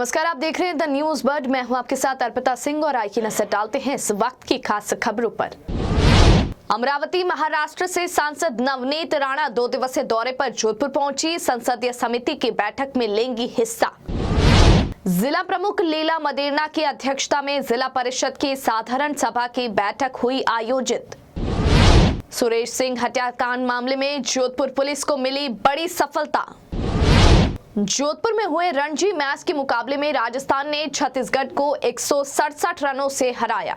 नमस्कार, आप देख रहे हैं द न्यूज बर्ड। मैं हूं आपके साथ अर्पिता सिंह और आइए नजर डालते हैं इस वक्त की खास खबरों पर। अमरावती महाराष्ट्र से सांसद नवनीत राणा 2 दिवसीय दौरे पर जोधपुर पहुंची। संसदीय समिति की बैठक में लेंगी हिस्सा। जिला प्रमुख लीला मदेरणा की अध्यक्षता में जिला परिषद की साधारण सभा की बैठक हुई आयोजित। सुरेश सिंह हत्याकांड मामले में जोधपुर पुलिस को मिली बड़ी सफलता। जोधपुर में हुए रणजी मैच के मुकाबले में राजस्थान ने छत्तीसगढ़ को 167 रनों से हराया।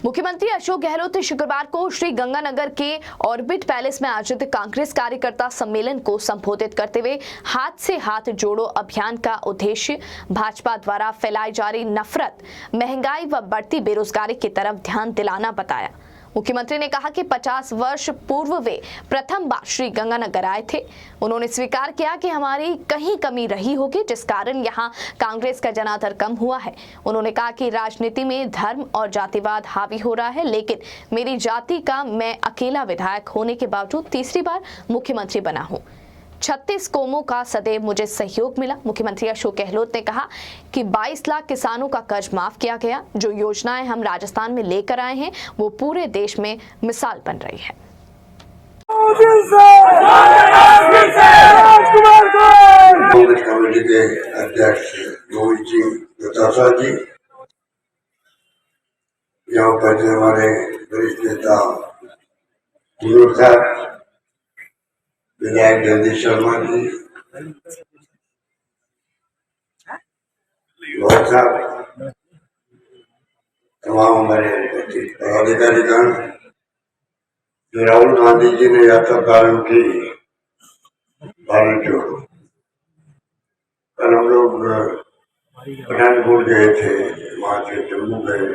मुख्यमंत्री अशोक गहलोत ने शुक्रवार को श्री गंगानगर के ऑर्बिट पैलेस में आयोजित कांग्रेस कार्यकर्ता सम्मेलन को संबोधित करते हुए हाथ से हाथ जोड़ो अभियान का उद्देश्य भाजपा द्वारा फैलाई जा रही नफरत, महंगाई व बढ़ती बेरोजगारी की तरफ ध्यान दिलाना बताया। मुख्यमंत्री ने कहा कि 50 वर्ष पूर्व वे प्रथम बार श्री गंगानगर आए थे। उन्होंने स्वीकार किया कि हमारी कहीं कमी रही होगी, जिस कारण यहां कांग्रेस का जनाधार कम हुआ है। उन्होंने कहा कि राजनीति में धर्म और जातिवाद हावी हो रहा है, लेकिन मेरी जाति का मैं अकेला विधायक होने के बावजूद तीसरी बार मुख्यमंत्री बना हूं। 36 कौमों का सदैव मुझे सहयोग मिला। मुख्यमंत्री अशोक गहलोत ने कहा कि 22 लाख किसानों का कर्ज माफ किया गया। जो योजनाएं हम राजस्थान में लेकर आए हैं वो पूरे देश में मिसाल बन रही है। कांग्रेस कमेटी के अध्यक्ष मोहित सिंह दोतासा जी, यहाँ पर हमारे वरिष्ठ नेता मनोज साहब, विधायक जगदीश शर्मा जी, बहुत साहब, तमाम हमारे उपस्थित पदाधिकारीगण, जो राहुल गांधी जी ने यात्रा प्रारंभ की भारत जोड़ो। कल हम लोग पठानकोट गए थे, वहां से जम्मू गए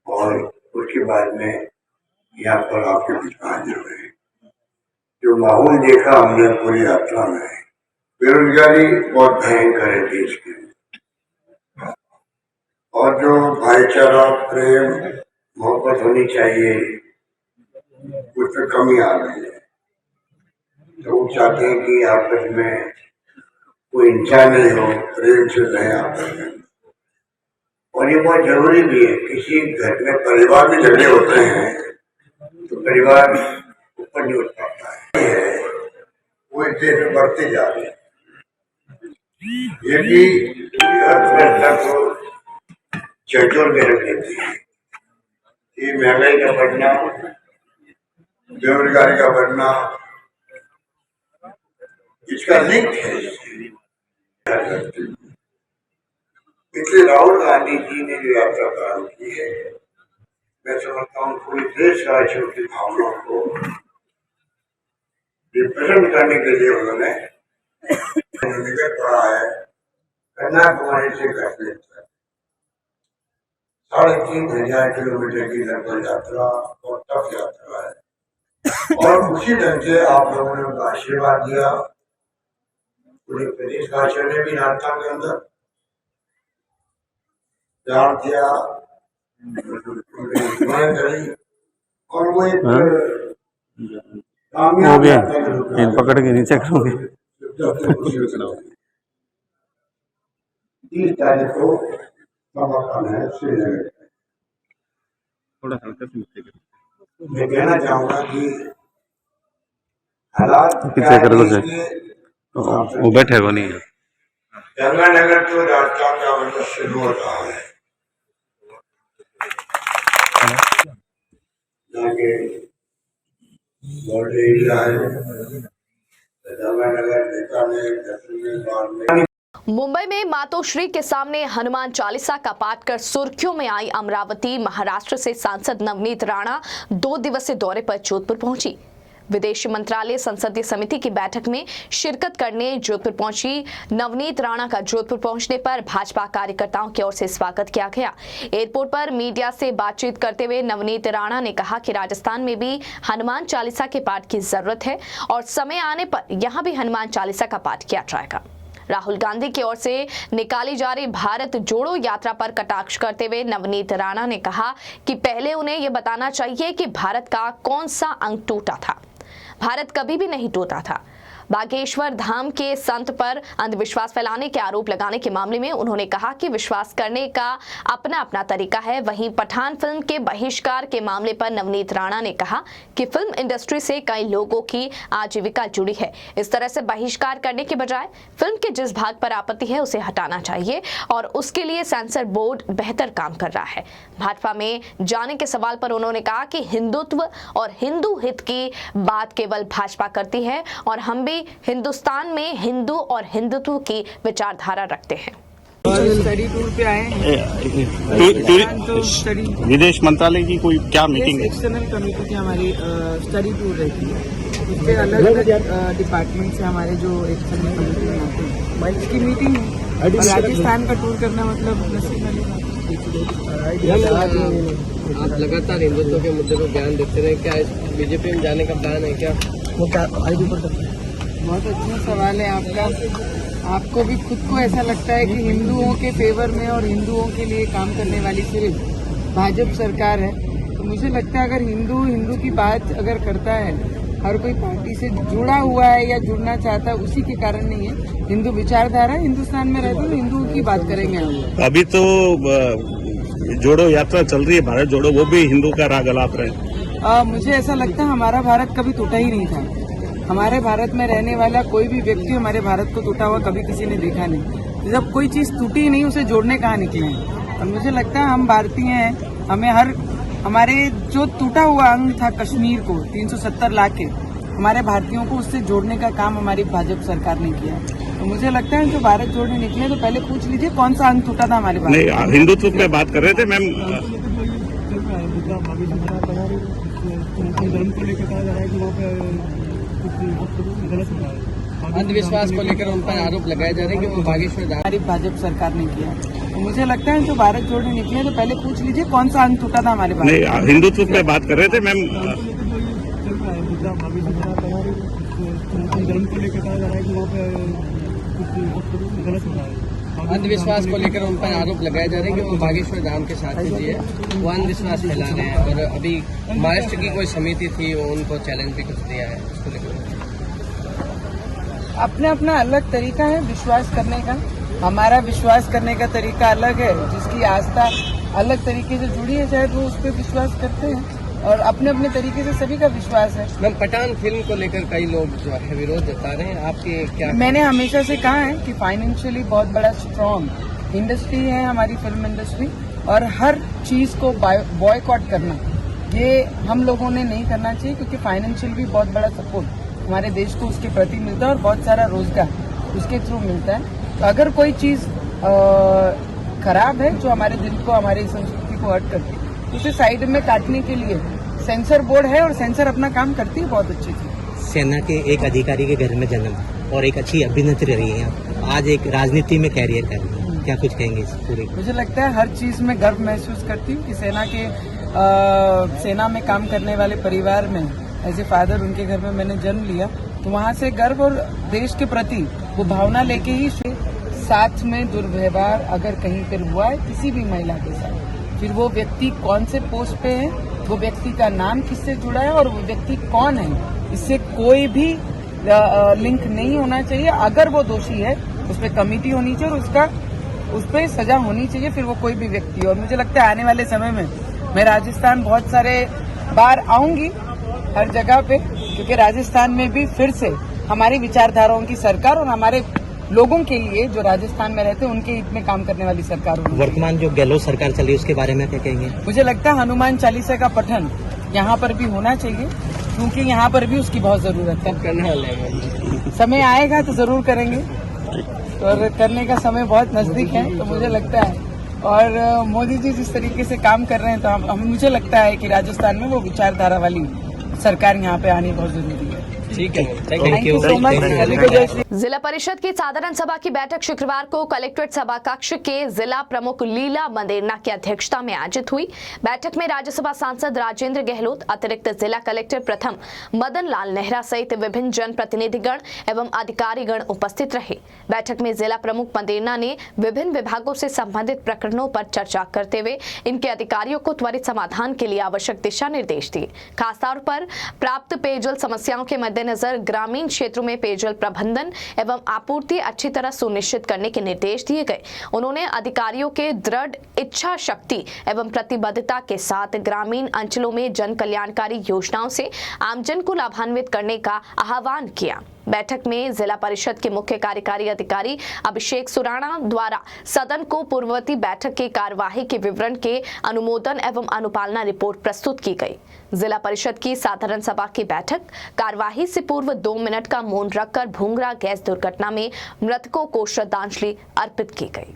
और उसके बाद में यहाँ पर आपके बीच में हाजिर हुए। जो माहौल देखा हमने पूरी यात्रा में, बेरोजगारी बहुत भयंकर है देश की, और जो भाईचारा, प्रेम, मोहब्बत होनी चाहिए उसमें कमी आ गई है। तो वो चाहते हैं कि आपस में कोई हिंसा नहीं हो, प्रेम से रहे आपस में। और ये बहुत जरूरी भी है। किसी घर में परिवार में झगड़े होते हैं तो परिवार ऊपर नहीं उठ पाता है, वो एक देश में बढ़ते जा रहे हैं। ये भी अर्थव्यवस्था को चौचौर में रख देती है। ये महंगाई का बढ़ना, बेरोजगारी का बढ़ना, इसका लिंक है। इसलिए राहुल गांधी जी ने जो यात्रा प्रारंभ की है, मैं समझता हूँ पूरे देशवासियों की भावनाओं को रिप्रेजेंट करने के लिए उन्होंने निकल पड़ा है। कन्याकुमारी से कश्मीर तक 3,500 किलोमीटर की लगभग यात्रा और टफ यात्रा है। और उसी ढंग से आप लोगों ने उनका आशीर्वाद दिया। पूरे प्रदेश वासियों ने भी नाटक के अंदर प्यार दिया और वो एक हो गया, इन पकड़ के नीचे करोगे। 30 तारीख को समापन है श्रीनगर। थोड़ा हल्का से मैं कहना चाहूंगा कि हालात पीछे कर दो, वो बैठे वो नहीं है। गंगानगर तो राजस्थान का मतलब शुरू हो रहा है। यहाँ के बॉर्डर एरिया है, गंगानगर, बीकानेर, जैसलमेर। मुंबई में मातोश्री के सामने हनुमान चालीसा का पाठ कर सुर्खियों में आई अमरावती महाराष्ट्र से सांसद नवनीत राणा 2 दिवसीय दौरे पर जोधपुर पहुंची। विदेश मंत्रालय संसदीय समिति की बैठक में शिरकत करने जोधपुर पहुंची नवनीत राणा का जोधपुर पहुंचने पर भाजपा कार्यकर्ताओं की ओर से स्वागत किया गया। एयरपोर्ट पर मीडिया से बातचीत करते हुए नवनीत राणा ने कहा कि राजस्थान में भी हनुमान चालीसा के पाठ की जरूरत है और समय आने पर यहां भी हनुमान चालीसा का पाठ किया जाएगा। राहुल गांधी की ओर से निकाली जा रही भारत जोड़ो यात्रा पर कटाक्ष करते हुए नवनीत राणा ने कहा कि पहले उन्हें यह बताना चाहिए कि भारत का कौन सा अंग टूटा था। भारत कभी भी नहीं टूटा था। बागेश्वर धाम के संत पर अंधविश्वास फैलाने के आरोप लगाने के मामले में उन्होंने कहा कि विश्वास करने का अपना अपना तरीका है। वहीं पठान फिल्म के बहिष्कार के मामले पर नवनीत राणा ने कहा कि फिल्म इंडस्ट्री से कई लोगों की आजीविका जुड़ी है। इस तरह से बहिष्कार करने के बजाय फिल्म के जिस भाग पर आपत्ति है उसे हटाना चाहिए और उसके लिए सेंसर बोर्ड बेहतर काम कर रहा है। भाजपा में जाने के सवाल पर उन्होंने कहा कि हिंदुत्व और हिंदू हित की बात केवल भाजपा करती है और हम भी हिंदुस्तान में हिंदू और हिंदुत्व की विचारधारा रखते हैं। स्टडी टूर पे आए हैं। विदेश मंत्रालय की कोई क्या मीटिंग है? एक्सटर्नल कमेटी की हमारी स्टडी टूर रहती है, उसके अलग अलग डिपार्टमेंट से हमारे जो एक्सटर्नल कमेटी में आते हैं इसकी मीटिंग है। और राजस्थान का टूर करना मतलब नसीब वाली बात है। आप लगातार हिंदुत्व के मुद्दे को ज्ञान देते रहे, क्या बीजेपी में जाने का प्लान है क्या? बहुत अच्छा सवाल है आपका। आपको भी खुद को ऐसा लगता है कि हिंदुओं के फेवर में और हिंदुओं के लिए काम करने वाली सिर्फ भाजपा सरकार है। तो मुझे लगता है अगर हिंदू की बात अगर करता है, हर कोई पार्टी से जुड़ा हुआ है या जुड़ना चाहता है, उसी के कारण नहीं है। हिंदू विचारधारा हिंदुस्तान में रहती है, हिंदुओं की बात करेंगे हम। अभी तो जोड़ो यात्रा चल रही है, भारत जोड़ो, वो भी हिंदू का राग अलाप रहे। मुझे ऐसा लगता है हमारा भारत कभी टूटा ही नहीं था। हमारे भारत में रहने वाला कोई भी व्यक्ति हमारे भारत को टूटा हुआ कभी किसी ने देखा नहीं। जब कोई चीज टूटी ही नहीं, उसे जोड़ने कहाँ निकले हैं। और मुझे लगता है हम भारतीय हैं, हमें हमारे जो टूटा हुआ अंग था कश्मीर को 370 लाख के, हमारे भारतीयों को उससे जोड़ने का काम हमारी भाजपा सरकार ने किया। तो मुझे लगता है जो भारत जोड़ने निकले तो पहले पूछ लीजिए कौन सा अंग टूटा था हमारे भारत। नहीं, हिंदुत्व पे बात कर रहे थे मैम। अंधविश्वास को लेकर उन पर आरोप लगाए जा रहे हैं कि वो बागेश्वर धाम हमारी भाजपा सरकार ने किया। तो मुझे लगता है जो भारत जोड़ने निकले तो पहले पूछ लीजिए कौन सा अंग टूटा था हमारे भारत। नहीं, हिंदुत्व पे बात कर रहे थे मैम। अंधविश्वास को लेकर उन पर आरोप लगाए जा रहे हैं कि वो बागेश्वर धाम के साथ जी है, वो अंधविश्वास फैला रहे हैं। और अभी महाराष्ट्र की कोई समिति थी, वो उनको चैलेंज भी कुछ दिया है, उसको लेकर अपना अपना अलग तरीका है विश्वास करने का। हमारा विश्वास करने का तरीका अलग है, जिसकी आस्था अलग तरीके से जुड़ी है शायद वो उस पर विश्वास करते हैं, और अपने अपने तरीके से सभी का विश्वास है। मैम, पठान फिल्म को लेकर कई लोग जो है विरोध जता रहे हैं, आपके क्या? मैंने हमेशा से कहा है कि फाइनेंशियली बहुत बड़ा स्ट्रॉन्ग इंडस्ट्री है हमारी फिल्म इंडस्ट्री, और हर चीज को बॉयकॉट करना ये हम लोगों ने नहीं करना चाहिए, क्योंकि फाइनेंशियल भी बहुत बड़ा सपोर्ट हमारे देश को उसके प्रति मिलता है और बहुत सारा रोजगार उसके थ्रू मिलता है। तो अगर कोई चीज खराब है जो हमारे दिल को, हमारी संस्कृति को हर्ट करती है, उसे साइड में काटने के लिए सेंसर बोर्ड है, और सेंसर अपना काम करती है बहुत अच्छे से। सेना के एक अधिकारी के घर में जन्म और एक अच्छी अभिनेत्री रही है, आज एक राजनीति में कैरियर कर रही है, क्या कुछ कहेंगे इस पूरे? मुझे लगता है हर चीज में गर्व महसूस करती हूँ कि सेना में काम करने वाले परिवार में एज ए फादर उनके घर में मैंने जन्म लिया, तो वहाँ से गर्व और देश के प्रति वो भावना लेके ही साथ में दुर्व्यवहार अगर कहीं पर हुआ है किसी भी महिला के साथ, फिर वो व्यक्ति कौन से पोस्ट पे है, वो व्यक्ति का नाम किससे जुड़ा है और वो व्यक्ति कौन है, इससे कोई भी लिंक नहीं होना चाहिए। अगर वो दोषी है उस पर कमेटी होनी चाहिए और उस पर सजा होनी चाहिए, फिर वो कोई भी व्यक्ति। और मुझे लगता है आने वाले समय में मैं राजस्थान बहुत सारे बार आऊंगी हर जगह पे, क्योंकि राजस्थान में भी फिर से हमारी विचारधाराओं की सरकार और हमारे लोगों के लिए जो राजस्थान में रहते हैं उनके हित में काम करने वाली सरकार होगी। वर्तमान जो गहलोत सरकार चल रही है उसके बारे में क्या कहेंगे? मुझे लगता है हनुमान चालीसा का पठन यहाँ पर भी होना चाहिए, क्योंकि यहाँ पर भी उसकी बहुत जरूरत है। करने वाले हैं, समय आएगा तो जरूर करेंगे, और करने का समय बहुत नजदीक है। तो मुझे लगता है, और मोदी जी जिस तरीके से काम कर रहे हैं, तो मुझे लगता है कि राजस्थान में वो विचारधारा वाली सरकार यहाँ पे आनी बहुत जरूरी है। ठीक है, थैंक यू सो मच। जिला परिषद की साधारण सभा की बैठक शुक्रवार को कलेक्ट्रेट सभा कक्ष के जिला प्रमुख लीला मंदेरना की अध्यक्षता में आयोजित हुई। बैठक में राज्यसभा सांसद राजेंद्र गहलोत, अतिरिक्त जिला कलेक्टर प्रथम मदन लाल नेहरा सहित विभिन्न जनप्रतिनिधिगण एवं अधिकारीगण उपस्थित रहे। बैठक में जिला प्रमुख मंदेरना ने विभिन्न विभागों से संबंधित प्रकरणों पर चर्चा करते हुए इनके अधिकारियों को त्वरित समाधान के लिए आवश्यक दिशा निर्देश दिए। खासतौर पर प्राप्त पेयजल समस्याओं के मद्देनजर मद्देनजर ग्रामीण क्षेत्रों में पेयजल प्रबंधन एवं आपूर्ति अच्छी तरह सुनिश्चित करने के निर्देश दिए गए। उन्होंने अधिकारियों के दृढ़ इच्छा शक्ति एवं प्रतिबद्धता के साथ ग्रामीण अंचलों में जन कल्याणकारी योजनाओं से आमजन को लाभान्वित करने का आह्वान किया। बैठक में जिला परिषद के मुख्य कार्यकारी अधिकारी अभिषेक सुराणा द्वारा सदन को पूर्ववर्ती बैठक की कार्यवाही के विवरण के अनुमोदन एवं अनुपालना रिपोर्ट प्रस्तुत की गई। जिला परिषद की साधारण सभा की बैठक कार्यवाही से पूर्व 2 मिनट का मौन रखकर भूंगरा गैस दुर्घटना में मृतकों को श्रद्धांजलि अर्पित की गई।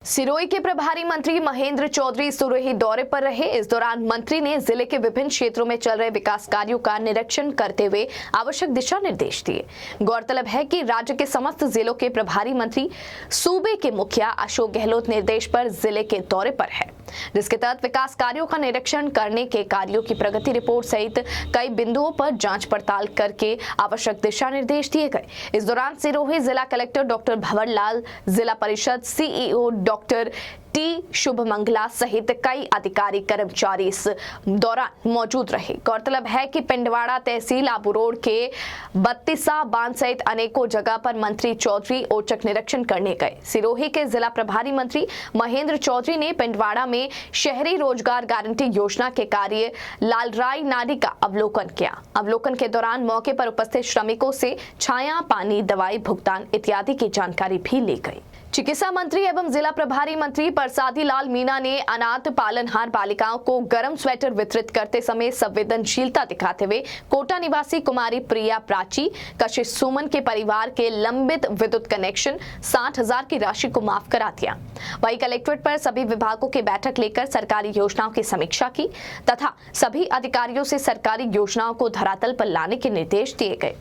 सिरोही के प्रभारी मंत्री महेंद्र चौधरी सिरोही दौरे पर रहे। इस दौरान मंत्री ने जिले के विभिन्न क्षेत्रों में चल रहे विकास कार्यों का निरीक्षण करते हुए आवश्यक दिशा निर्देश दिए। गौरतलब है कि राज्य के समस्त जिलों के प्रभारी मंत्री सूबे के मुखिया अशोक गहलोत निर्देश पर जिले के दौरे पर है, जिसके तहत विकास कार्यों का निरीक्षण करने के कार्यों की प्रगति रिपोर्ट सहित कई बिंदुओं पर जांच पड़ताल करके आवश्यक दिशा निर्देश दिए गए। इस दौरान सिरोही जिला कलेक्टर डॉक्टर भंवर लाल, जिला परिषद सीईओ डॉक्टर टी शुभमंगला सहित कई अधिकारी कर्मचारी इस दौरान मौजूद रहे। गौरतलब है कि पिंडवाड़ा तहसील आबू रोड के 32 बांध सहित अनेकों जगह पर मंत्री चौधरी औचक निरीक्षण करने गए। सिरोही के जिला प्रभारी मंत्री महेंद्र चौधरी ने पिंडवाड़ा में शहरी रोजगार गारंटी योजना के कार्य लालराई नाली का अवलोकन किया। अवलोकन के दौरान मौके पर उपस्थित श्रमिकों से छाया, पानी, दवाई भुगतान इत्यादि की जानकारी भी ली गई। चिकित्सा मंत्री एवं जिला प्रभारी मंत्री परसादी लाल मीणा ने अनाथ पालनहार बालिकाओं को गर्म स्वेटर वितरित करते समय संवेदनशीलता दिखाते हुए कोटा निवासी कुमारी प्रिया प्राची, कशिश सुमन के परिवार के लंबित विद्युत कनेक्शन 60,000 की राशि को माफ करा दिया। वहीं कलेक्ट्रेट पर सभी विभागों की बैठक लेकर सरकारी योजनाओं की समीक्षा की तथा सभी अधिकारियों से सरकारी योजनाओं को धरातल पर लाने के निर्देश दिए गए।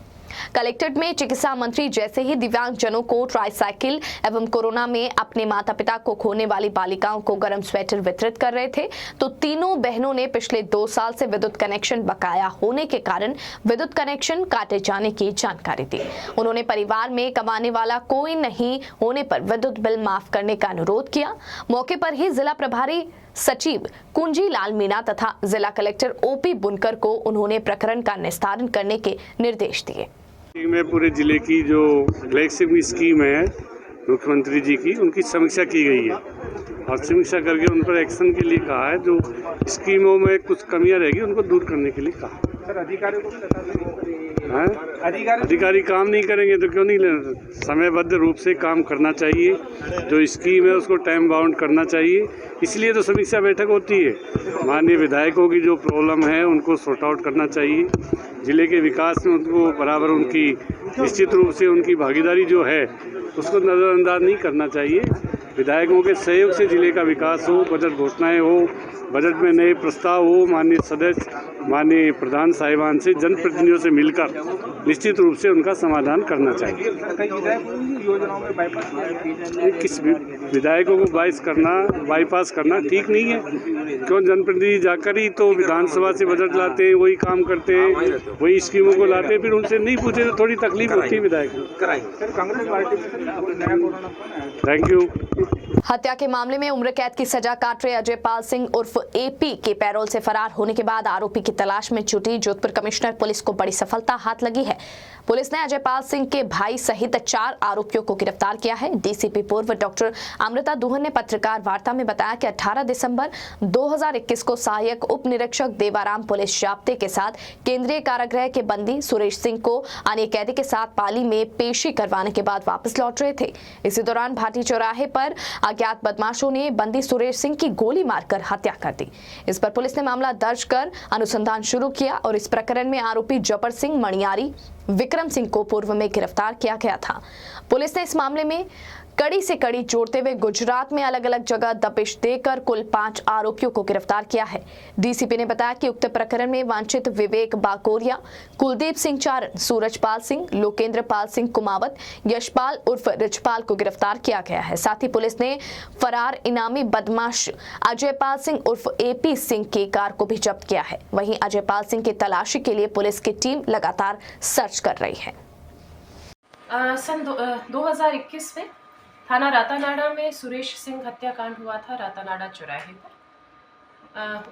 कलेक्ट्रेट में चिकित्सा मंत्री जैसे ही दिव्यांग जनों को ट्राईसाइकिल एवं कोरोना में अपने माता पिता को खोने वाली बालिकाओं को गर्म स्वेटर वितरित कर रहे थे, तो तीनों बहनों ने पिछले 2 साल से विद्युत कनेक्शन बकाया होने के कारण विद्युत कनेक्शन काटे जाने की जानकारी दी। उन्होंने परिवार में कमाने वाला कोई नहीं होने पर विद्युत बिल माफ करने का अनुरोध किया। मौके पर ही जिला प्रभारी सचिव कुंजी लाल मीणा तथा जिला कलेक्टर ओपी बुनकर को उन्होंने प्रकरण का निस्तारण करने के निर्देश दिए। में पूरे जिले की जो फ्लैगशिप स्कीम है मुख्यमंत्री जी की, उनकी समीक्षा की गई है और समीक्षा करके उन पर एक्शन के लिए कहा है। जो स्कीमों में कुछ कमियां रहेगी उनको दूर करने के लिए कहा। सर, अधिकारियों को अधिकारी काम नहीं करेंगे तो क्यों नहीं लेना? समयबद्ध रूप से काम करना चाहिए। जो स्कीम है उसको टाइम बाउंड करना चाहिए। इसलिए तो समीक्षा बैठक होती है। माननीय विधायकों की जो प्रॉब्लम है उनको सॉर्ट आउट करना चाहिए। जिले के विकास में उनको बराबर उनकी निश्चित रूप से उनकी भागीदारी जो है उसको नज़रअंदाज नहीं करना चाहिए। विधायकों के सहयोग से जिले का विकास हो, बजट घोषणाएं हो, बजट में नए प्रस्ताव हो, माननीय सदस्य, माननीय प्रधान साहिबान से जनप्रतिनिधियों से मिलकर निश्चित रूप से उनका समाधान करना चाहिए। किस विधायकों को बाईपास करना ठीक नहीं है। क्यों? जनप्रतिनिधि जाकर ही तो विधानसभा से बजट लाते हैं, वही काम करते हैं, वही स्कीमों को लाते हैं, फिर उनसे नहीं पूछे तो थोड़ी तकलीफ होती है विधायक को। Thank you. हत्या के मामले में उम्र कैद की सजा काट रहे अजयपाल सिंह उर्फ एपी के पैरोल से फरार होने के बाद आरोपी की तलाश में जुटी जोधपुर कमिश्नर पुलिस को बड़ी सफलता हाथ लगी है। पुलिस ने अजयपाल सिंह के भाई सहित 4 आरोपियों को गिरफ्तार किया है। डीसीपी पूर्व डॉक्टर अमृता दुहन ने पत्रकार वार्ता में बताया कि 18 दिसंबर 2021 को सहायक उप निरीक्षक देवाराम पुलिस जाब्ते के साथ केंद्रीय कारागृह के बंदी सुरेश सिंह को अन्य कैदी के साथ पाली में पेशी करवाने के बाद वापस लौट रहे थे। इसी दौरान भाटी चौराहे पर अज्ञात बदमाशों ने बंदी सुरेश सिंह की गोली मारकर हत्या कर दी। इस पर पुलिस ने मामला दर्ज कर अनुसंधान शुरू किया और इस प्रकरण में आरोपी जबर सिंह मणियारी विक्रम सिंह को पूर्व में गिरफ्तार किया गया था। पुलिस ने इस मामले में कड़ी से कड़ी जोड़ते हुए गुजरात में अलग अलग जगह दबिश देकर कुल 5 आरोपियों को गिरफ्तार किया है। डीसीपी ने बताया कि उक्त प्रकरण में वांछित विवेक बाकोरिया, कुलदीप सिंह चारण, सूरजपाल सिंह, लोकेंद्र पाल सिंह कुमावत, यशपाल उर्फ रिचपाल को गिरफ्तार किया गया है। साथ ही पुलिस ने फरार इनामी बदमाश अजयपाल सिंह उर्फ एपी सिंह की कार को भी जब्त किया है। वहीं अजयपाल सिंह की तलाशी के लिए पुलिस की टीम लगातार सर्च कर रही है। सन 2021 में थाना रातानाडा में सुरेश सिंह हत्याकांड हुआ था, रातानाडा चौराहे पर।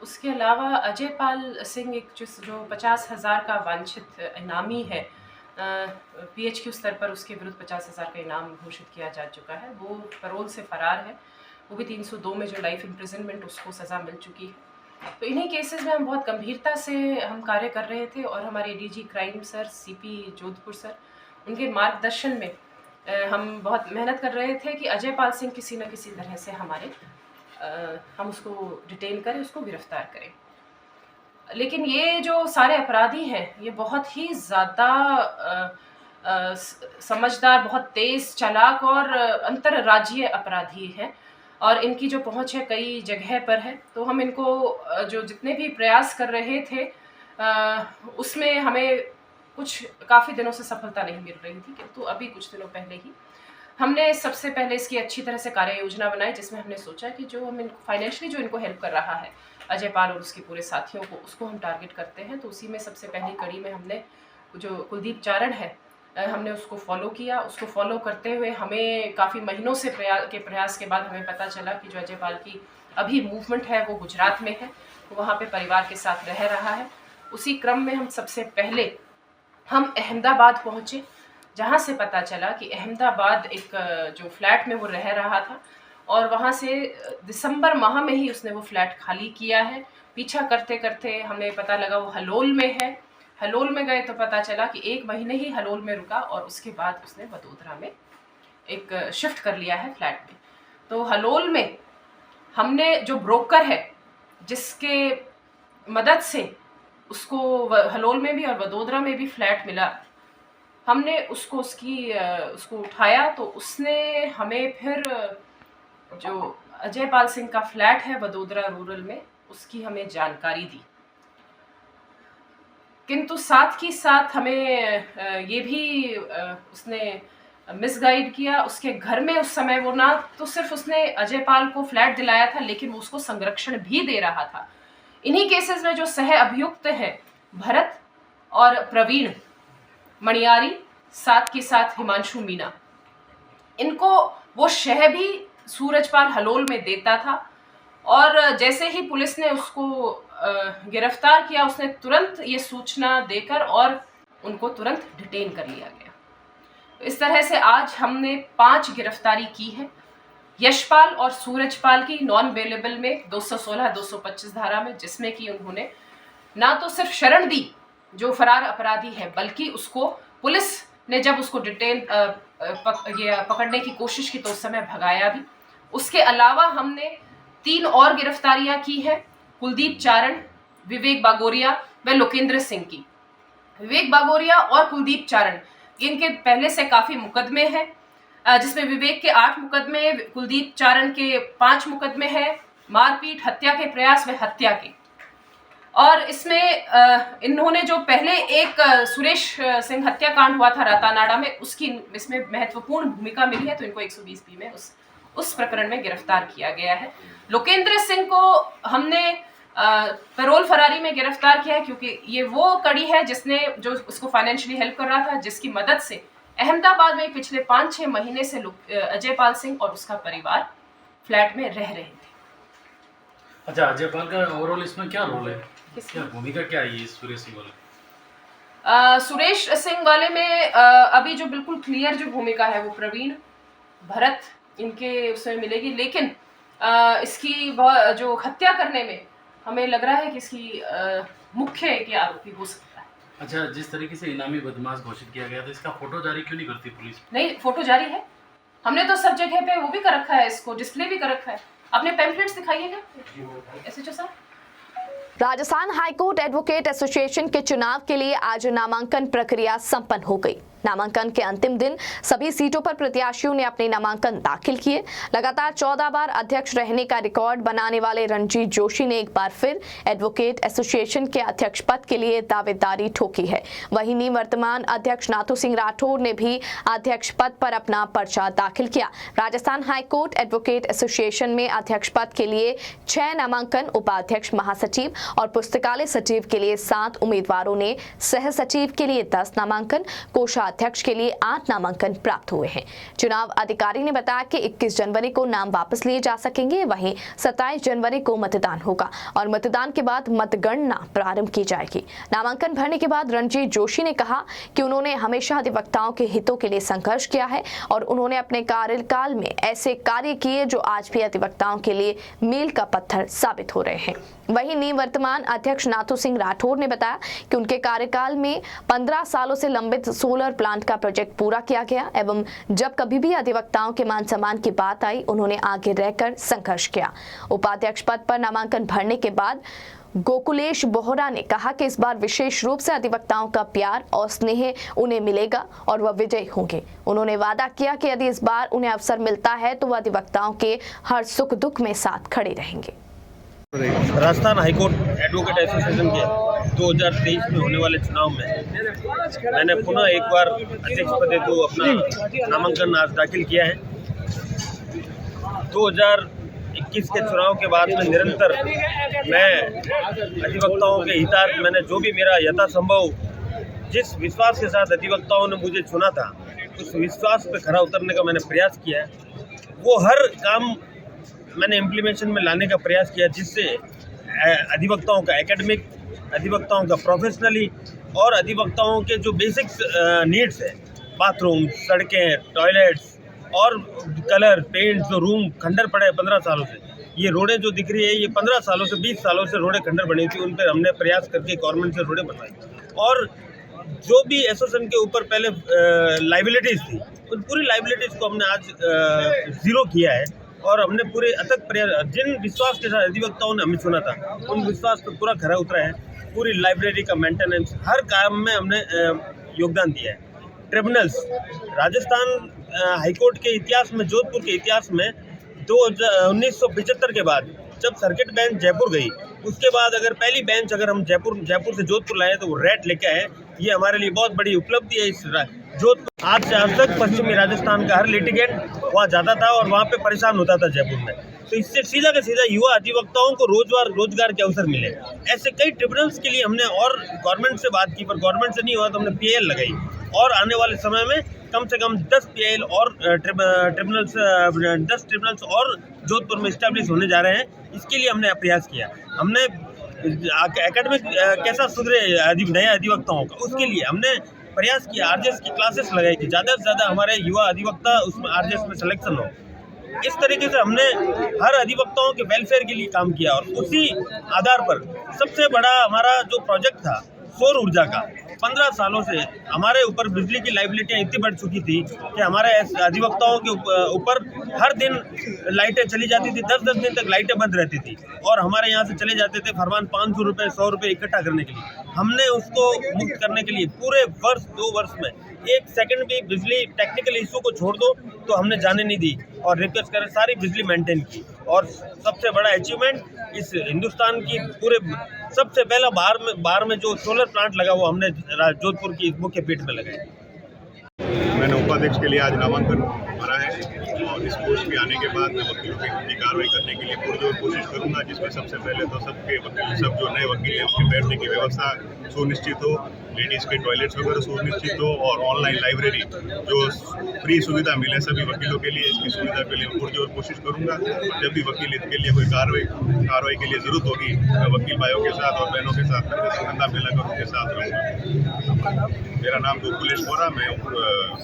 उसके अलावा अजय पाल सिंह एक जो 50,000 का वांछित इनामी है, PHQ स्तर पर उसके विरुद्ध 50,000 का इनाम घोषित किया जा चुका है। वो पैरोल से फरार है, वो भी 302 में जो लाइफ इम्प्रिजनमेंट उसको सज़ा मिल चुकी है। तो इन्हीं केसेस में हम बहुत गंभीरता से हम कार्य कर रहे थे और हमारे DG crime sir, CP Jodhpur sir, उनके मार्गदर्शन में हम बहुत मेहनत कर रहे थे कि अजय पाल सिंह किसी न किसी तरह से हम उसको डिटेन करें, उसको गिरफ्तार करें। लेकिन ये जो सारे अपराधी हैं ये बहुत ही ज़्यादा समझदार, बहुत तेज़, चालाक और अंतर्राज्यीय अपराधी हैं और इनकी जो पहुंच है कई जगह पर है। तो हम इनको जो जितने भी प्रयास कर रहे थे उसमें हमें कुछ काफ़ी दिनों से सफलता नहीं मिल रही थी, किंतु अभी कुछ दिनों पहले ही हमने सबसे पहले इसकी अच्छी तरह से कार्य योजना बनाई, जिसमें हमने सोचा कि जो हम इनको फाइनेंशियली जो इनको हेल्प कर रहा है अजय पाल और उसके पूरे साथियों को, उसको हम टारगेट करते हैं। तो उसी में सबसे पहली कड़ी में हमने जो कुलदीप चारण है हमने उसको फॉलो किया। उसको फॉलो करते हुए हमें काफ़ी महीनों से प्रयास के बाद हमें पता चला कि जो अजय पाल की अभी मूवमेंट है वो गुजरात में है, तो वहाँ पे परिवार के साथ रह रहा है। उसी क्रम में हम सबसे पहले हम अहमदाबाद पहुँचे, जहाँ से पता चला कि अहमदाबाद एक जो फ्लैट में वो रह रहा था और वहाँ से दिसंबर माह में ही उसने वो फ्लैट खाली किया है। पीछा करते करते हमें पता लगा वो हलोल में है। हलोल में गए तो पता चला कि 1 महीने ही हलोल में रुका और उसके बाद उसने वडोदरा में एक शिफ्ट कर लिया है फ्लैट में। तो हलोल में हमने जो ब्रोकर है जिसके मदद से उसको हलोल में भी और वडोदरा में भी फ्लैट मिला, हमने उसको उठाया। तो उसने हमें फिर जो अजय पाल सिंह का फ्लैट है वडोदरा रूरल में, उसकी हमें जानकारी दी। किंतु साथ ही साथ हमें ये भी उसने मिसगाइड किया। उसके घर में उस समय वो ना तो सिर्फ उसने अजय पाल को फ्लैट दिलाया था, लेकिन वो उसको संरक्षण भी दे रहा था। इन्हीं केसेस में जो सह अभियुक्त हैं भरत और प्रवीण मणियारी, साथ के साथ हिमांशु मीना, इनको वो शह भी सूरजपाल हलोल में देता था। और जैसे ही पुलिस ने उसको गिरफ्तार किया, उसने तुरंत ये सूचना देकर और उनको तुरंत डिटेन कर लिया गया। तो इस तरह से आज हमने 5 गिरफ्तारी की है। यशपाल और सूरजपाल की नॉन अवेलेबल में 216-225 धारा में, जिसमें कि उन्होंने ना तो सिर्फ शरण दी जो फरार अपराधी है, बल्कि उसको पुलिस ने जब उसको डिटेन पकड़ने की कोशिश की तो उस समय भगाया भी। उसके अलावा हमने 3 और गिरफ्तारियां की है, कुलदीप चारण, विवेक बागोरिया व लोकेंद्र सिंह की। विवेक बागोरिया और कुलदीप चारण इनके पहले से काफ़ी मुकदमे हैं, जिसमें विवेक के 8 मुकदमे, कुलदीप चारण के 5 मुकदमे हैं, मारपीट, हत्या के प्रयास व हत्या के। और इसमें इन्होंने जो पहले एक सुरेश सिंह हत्याकांड हुआ था रातानाडा में, उसकी इसमें महत्वपूर्ण भूमिका मिली है, तो इनको 120B में उस प्रकरण में गिरफ्तार किया गया है। लोकेंद्र सिंह को हमने पैरोल फरारी में गिरफ्तार किया है, क्योंकि ये वो कड़ी है जिसने जो उसको फाइनेंशियली हेल्प कर रहा था, जिसकी मदद से अहमदाबाद में पिछले 5-6 महीने से अजय पाल सिंह और उसका परिवार फ्लैट में रह रहे थे। अच्छा, अजय पाल का ओवरऑल इसमें क्या रोल है, क्या भूमिका क्या है ये सुरेश सिंह वाले? सुरेश सिंह वाले में अभी जो बिल्कुल क्लियर जो भूमिका है वो प्रवीण, भरत इनके उसमें मिलेगी, लेकिन इसकी जो हत्या करने में हमें लग रहा है कि इसकी मुख्य के आरोपी हो सकता है। अच्छा, जिस तरीके से इनामी बदमाश घोषित किया गया था, इसका फोटो जारी क्यों नहीं करती पुलिस? नहीं, फोटो जारी है, हमने तो सब जगह पे वो भी कर रखा है, इसको डिस्प्ले भी कर रखा है। अपने पैम्फलेट्स दिखाइएगा SHO साहब। राजस्थान हाईकोर्ट एडवोकेट एसोसिएशन के चुनाव के लिए आज नामांकन प्रक्रिया संपन्न हो गई। नामांकन के अंतिम दिन सभी सीटों पर प्रत्याशियों ने अपने नामांकन दाखिल किए। लगातार 14 बार अध्यक्ष रहने का रिकॉर्ड बनाने वाले रणजीत जोशी ने एक बार फिर एडवोकेट एसोसिएशन के अध्यक्ष पद के लिए दावेदारी ठोकी है। वहीं निवर्तमान अध्यक्ष नाथू सिंह राठौर ने भी अध्यक्ष पद पर अपना पर्चा दाखिल किया। राजस्थान हाईकोर्ट एडवोकेट एसोसिएशन में अध्यक्ष पद के लिए 6 नामांकन, उपाध्यक्ष, महासचिव और पुस्तकालय सचिव के लिए 7 उम्मीदवारों ने, सह सचिव के लिए 10 नामांकन, कोषाध्यक्ष उपाध्यक्ष के लिए 8 नामांकन प्राप्त हुए हैं। चुनाव अधिकारी ने बताया कि 21 जनवरी को नाम वापस लिए जा सकेंगे, वहीं 27 जनवरी को मतदान होगा और मतदान के बाद मतगणना प्रारंभ की जाएगी। नामांकन भरने के बाद रणजीत जोशी ने कहा कि उन्होंने हमेशा अधिवक्ताओं के हितों के लिए संघर्ष किया है और उन्होंने अपने कार्यकाल में ऐसे कार्य किए जो आज भी अधिवक्ताओं के लिए मील का पत्थर साबित हो रहे हैं। वहीं निवर्तमान अध्यक्ष नाथू सिंह राठौर ने बताया कि उनके कार्यकाल में 15 सालों से लंबित सोलर प्लांट का प्रोजेक्ट पूरा किया गया एवं जब कभी भी अधिवक्ताओं के मान सम्मान की बात आई उन्होंने आगे रहकर संघर्ष किया। उपाध्यक्ष पद पर नामांकन भरने के बाद गोकुलेश बोहरा ने कहा कि इस बार विशेष रूप से अधिवक्ताओं का प्यार और स्नेह उन्हें मिलेगा और वह विजयी होंगे। उन्होंने वादा किया कि यदि इस बार उन्हें अवसर मिलता है तो वह अधिवक्ताओं के हर सुख दुख में साथ खड़े रहेंगे। राजस्थान हाईकोर्ट एडवोकेट एसोसिएशन के 2023 में होने वाले चुनाव में मैंने पुनः एक बार अध्यक्ष पद हेतु अपना नामांकन आज दाखिल किया है। 2021 के चुनाव के बाद में निरंतर मैं अधिवक्ताओं के हितार्थ मैंने जो भी मेरा यथासंभव जिस विश्वास के साथ अधिवक्ताओं ने मुझे चुना था उस विश्वास पे खरा उतरने का मैंने प्रयास किया है। वो हर काम मैंने इम्प्लीमेंटेशन में लाने का प्रयास किया जिससे अधिवक्ताओं का एकेडमिक, अधिवक्ताओं का प्रोफेशनली और अधिवक्ताओं के जो बेसिक नीड्स है, बाथरूम, सड़कें, टॉयलेट्स और कलर, पेंट, जो रूम खंडर पड़े हैं 15 सालों से, ये रोडें जो दिख रही है ये 15 सालों से 20 सालों से रोडें खंडर बनी थी, उन पर हमने प्रयास करके गवर्नमेंट से रोडें बनवाई। और जो भी एसोसिएशन के ऊपर पहले लाइबिलिटीज़ थी उन पूरी लाइबिलिटीज़ को हमने आज ज़ीरो किया है और हमने पूरे अथक प्रयास जिन विश्वास के साथ अधिवक्ताओं ने हमें चुना था उन विश्वास पर पूरा खरा उतरा है। पूरी लाइब्रेरी का मेंटेनेंस हर काम में हमने योगदान दिया है। ट्रिब्यूनल्स राजस्थान हाईकोर्ट के इतिहास में, जोधपुर के इतिहास में 1975 के बाद जब सर्किट बेंच जयपुर गई उसके बाद अगर पहली बेंच अगर हम जयपुर से जोधपुर लाए तो वो रेट लेके आए। ये हमारे लिए बहुत बड़ी उपलब्धि है। इस जोधपुर आज से आज तक पश्चिमी राजस्थान का हर लिटिगेंट वहाँ जाता था और वहाँ पे परेशान होता था जयपुर में, तो इससे सीधा का सीधा युवा अधिवक्ताओं को रोजगार के अवसर मिले। ऐसे कई ट्रिब्यूनल्स के लिए हमने और गवर्नमेंट से बात की, पर गवर्नमेंट से नहीं हुआ तो हमने PIL लगाई और आने वाले समय में कम से कम 10 PIL और 10 ट्रिब्यूनल्स और जोधपुर में इस्टेब्लिश होने जा रहे हैं। इसके लिए हमने प्रयास किया। हमने एकेडमिक कैसा सुधरे नए अधिवक्ताओं का, उसके लिए हमने प्रयास किया। RJS की क्लासेस लगाई कि ज़्यादा से ज़्यादा हमारे युवा अधिवक्ता उसमें RJS में सिलेक्शन हो। इस तरीके से हमने हर अधिवक्ताओं के वेलफेयर के लिए काम किया और उसी आधार पर सबसे बड़ा हमारा जो प्रोजेक्ट था सौर ऊर्जा का, 15 सालों से हमारे ऊपर बिजली की लाइबिलिटियाँ इतनी बढ़ चुकी थी कि हमारे अधिवक्ताओं के ऊपर हर दिन लाइटें चली जाती थी, 10-10 दिन तक लाइटें बंद रहती थी और हमारे यहाँ से चले जाते थे फरमान 500 रुपये 100 रुपये इकट्ठा करने के लिए। हमने उसको मुक्त करने के लिए पूरे वर्ष 2 वर्ष में 1 सेकंड भी बिजली टेक्निकल इशू को छोड़ दो तो हमने जाने नहीं दी और रिक्वेस्ट कर सारी बिजली मेंटेन की। और सबसे बड़ा अचीवमेंट इस हिंदुस्तान की पूरे सबसे पहला बाहर में जो सोलर प्लांट लगा वो हमने जोधपुर की मुख्य पीठ में लगाया। मैंने उपाध्यक्ष के लिए आज नामांकन भरा है और इस पोस्ट पे आने के बाद मैं वकीलों की कार्रवाई करने के लिए पुरजोर कोशिश करूंगा, जिसमें सबसे पहले तो सब जो नए वकील हैं उनके बैठने की व्यवस्था सुनिश्चित हो, लेडीज़ के टॉयलेट्स वगैरह सुनिश्चित हो और ऑनलाइन लाइब्रेरी जो फ्री सुविधा मिले सभी वकीलों के लिए, इसकी सुविधा के लिए पुरजोर कोशिश करूँगा। जब भी वकील इसके लिए कोई कार्रवाई के लिए ज़रूरत होगी मैं वकील भाइयों के साथ और बहनों के साथ कंधा मिलाकर उनके साथ रहूँगा। मेरा नाम गोकुलेश बोरा, मैं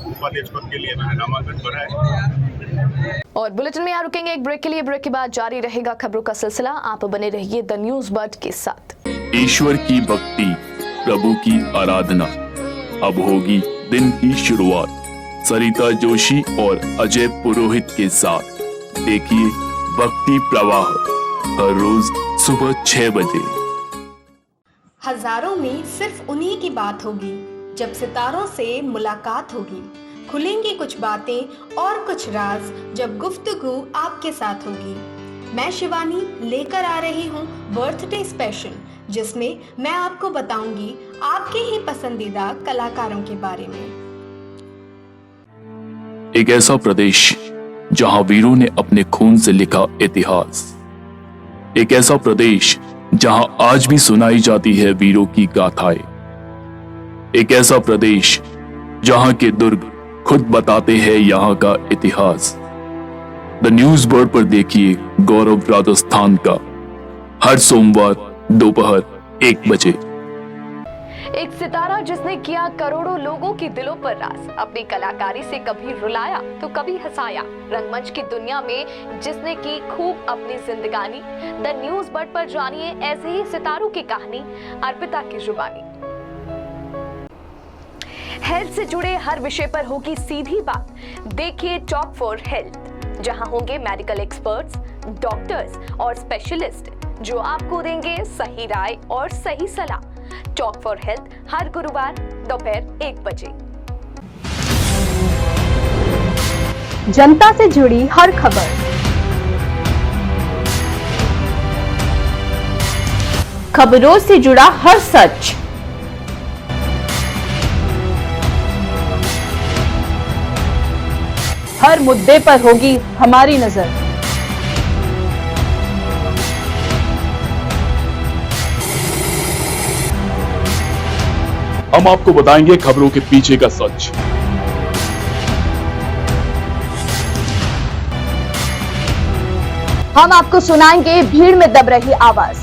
उपाध्यक्ष पद के लिए मैंने नामांकन भरा है। और बुलेटिन में यहाँ रुकेंगे एक ब्रेक के लिए। ब्रेक के बाद जारी रहेगा खबरों का सिलसिला। आप बने रहिए द न्यूज बर्ड के साथ। ईश्वर की भक्ति, प्रभु की आराधना, अब होगी दिन की शुरुआत सरिता जोशी और अजय पुरोहित के साथ। देखिए भक्ति प्रवाह हर रोज सुबह 6 बजे। हजारों में सिर्फ उन्हीं की बात होगी जब सितारों से मुलाकात होगी। खुलेंगी कुछ बातें और कुछ राज जब गुफ्तगू आपके साथ होगी। मैं शिवानी लेकर आ रही हूँ बर्थडे स्पेशल, जिसमें मैं आपको बताऊंगी आपके ही पसंदीदा कलाकारों के बारे में। एक ऐसा प्रदेश जहां वीरों ने अपने खून से लिखा इतिहास, एक ऐसा प्रदेश जहां आज भी सुनाई जाती है वीरों की गाथाएं, एक ऐसा प्रदेश जहां के दुर्ग खुद बताते हैं यहाँ का इतिहास। द न्यूज बर्ड पर देखिए गौरव राजस्थान का हर सोमवार दोपहर 1 बजे। एक सितारा जिसने किया करोड़ों लोगों के दिलों पर राज, अपनी कलाकारी से कभी रुलाया तो कभी हंसाया, रंगमंच की दुनिया में जिसने की खूब अपनी जिंदगानी। द न्यूज बर्ड पर जानिए ऐसे ही सितारों की कहानी अर्पिता की जुबानी। हेल्थ से जुड़े हर विषय पर होगी सीधी बात। देखिए टॉक फॉर हेल्थ, जहां होंगे मेडिकल एक्सपर्ट्स, डॉक्टर्स और स्पेशलिस्ट जो आपको देंगे सही राय और सही सलाह। टॉक फॉर हेल्थ हर गुरुवार दोपहर 1 बजे। जनता से जुड़ी हर खबर, खबरों से जुड़ा हर सच, हर मुद्दे पर होगी हमारी नजर। हम आपको बताएंगे खबरों के पीछे का सच। हम आपको सुनाएंगे भीड़ में दब रही आवाज।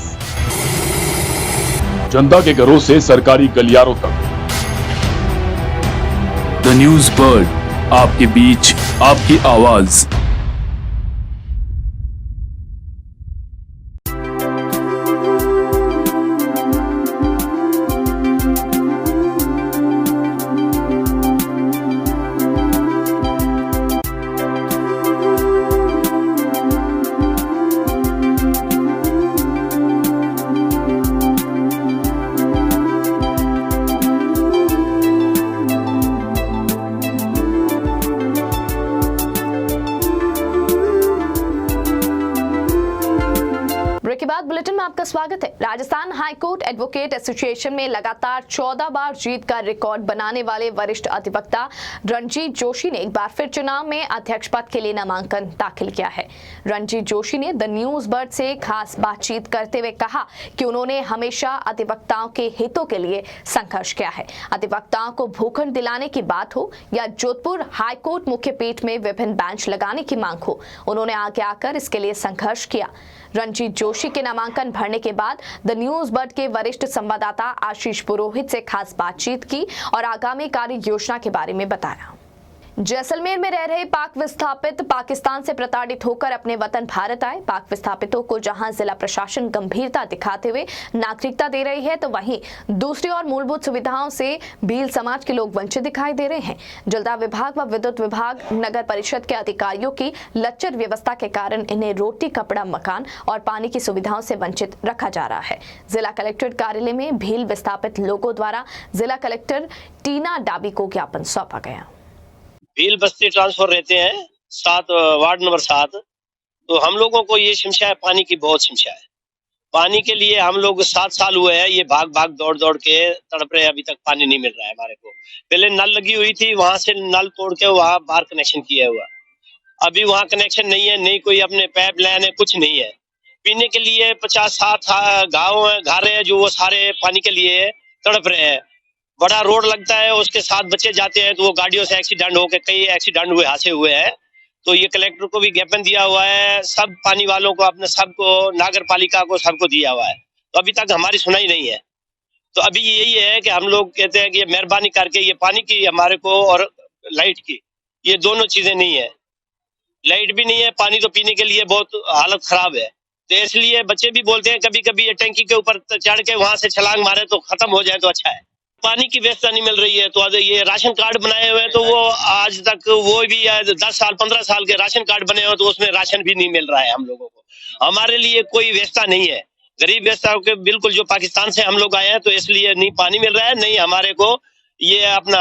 जनता के घरों से सरकारी गलियारों तक। द न्यूज बर्ड, आपके बीच आपकी आवाज। ब्रेक के बाद बुलेटिन में आपका स्वागत है। राजस्थान हाईकोर्ट एडवोकेट एसोसिएशन में लगातार 14 बार जीत का रिकॉर्ड बनाने वाले वरिष्ठ अधिवक्ता रणजीत जोशी ने एक बार फिर चुनाव में अध्यक्ष पद के लिए नामांकन दाखिल किया है। रणजीत जोशी ने द न्यूज बर्ड से खास बातचीत करते हुए कहा कि उन्होंने हमेशा अधिवक्ताओं के हितों के लिए संघर्ष किया है। अधिवक्ताओं को भूखंड दिलाने की बात हो या जोधपुर हाईकोर्ट मुख्य पीठ में विभिन्न बेंच लगाने की मांग हो, उन्होंने आगे आकर इसके लिए संघर्ष किया। रणजीत जोशी के नामांकन भरने के बाद द न्यूज बर्ड के वरिष्ठ संवाददाता आशीष पुरोहित से खास बातचीत की और आगामी कार्य योजना के बारे में बताया। जैसलमेर में रह रहे पाक विस्थापित पाकिस्तान से प्रताड़ित होकर अपने वतन भारत आए। पाक विस्थापितों को जहां जिला प्रशासन गंभीरता दिखाते हुए नागरिकता दे रही है, तो वहीं दूसरी ओर मूलभूत सुविधाओं से भील समाज के लोग वंचित दिखाई दे रहे हैं। जलदाय विभाग व विद्युत विभाग, नगर परिषद के अधिकारियों की लच्चर व्यवस्था के कारण इन्हें रोटी, कपड़ा, मकान और पानी की सुविधाओं से वंचित रखा जा रहा है। जिला कलेक्ट्रेट कार्यालय में भील विस्थापित लोगों द्वारा जिला कलेक्टर टीना डाबी को ज्ञापन सौंपा गया। भील बस्ती ट्रांसफर रहते हैं 7 वार्ड नंबर 7। तो हम लोगों को ये समस्या है, पानी की बहुत समस्या है। पानी के लिए हम लोग 7 साल हुए हैं, ये भाग भाग दौड़ दौड़ के तड़प रहे, अभी तक पानी नहीं मिल रहा है हमारे को। पहले नल लगी हुई थी, वहां से नल तोड़ के वहां बाहर कनेक्शन किया हुआ, अभी वहां कनेक्शन नहीं है, नहीं कोई अपने पाइप लाइन है, कुछ नहीं है। पीने के लिए 50-60 गाँव घर है जो वो सारे पानी के लिए तड़प रहे हैं। बड़ा रोड लगता है, उसके साथ बच्चे जाते हैं तो वो गाड़ियों से एक्सीडेंट होकर कई एक्सीडेंट हुए, हादसे हुए हैं। तो ये कलेक्टर को भी ज्ञापन दिया हुआ है, सब पानी वालों को, अपने सबको, नागर पालिका को, सबको दिया हुआ है। तो अभी तक हमारी सुनाई नहीं है। तो अभी यही है कि हम लोग कहते हैं कि ये मेहरबानी करके ये पानी की हमारे को और लाइट की, ये दोनों चीजें नहीं है। लाइट भी नहीं है, पानी तो पीने के लिए बहुत हालत खराब है। तो इसलिए बच्चे भी बोलते हैं कभी कभी ये टैंकी के ऊपर चढ़ के वहां से छलांग मारे तो खत्म हो जाए तो अच्छा है। पानी की व्यवस्था नहीं मिल रही है। तो ये राशन कार्ड बनाए हुए हैं, तो वो आज तक वो भी 10 साल 15 साल के राशन कार्ड बने हुए, तो उसमें राशन भी नहीं मिल रहा है हम लोगों को। हमारे लिए कोई व्यवस्था नहीं है, गरीब व्यवस्था के बिल्कुल, जो पाकिस्तान से हम लोग आए हैं, तो इसलिए नहीं पानी मिल रहा है, नहीं हमारे को ये अपना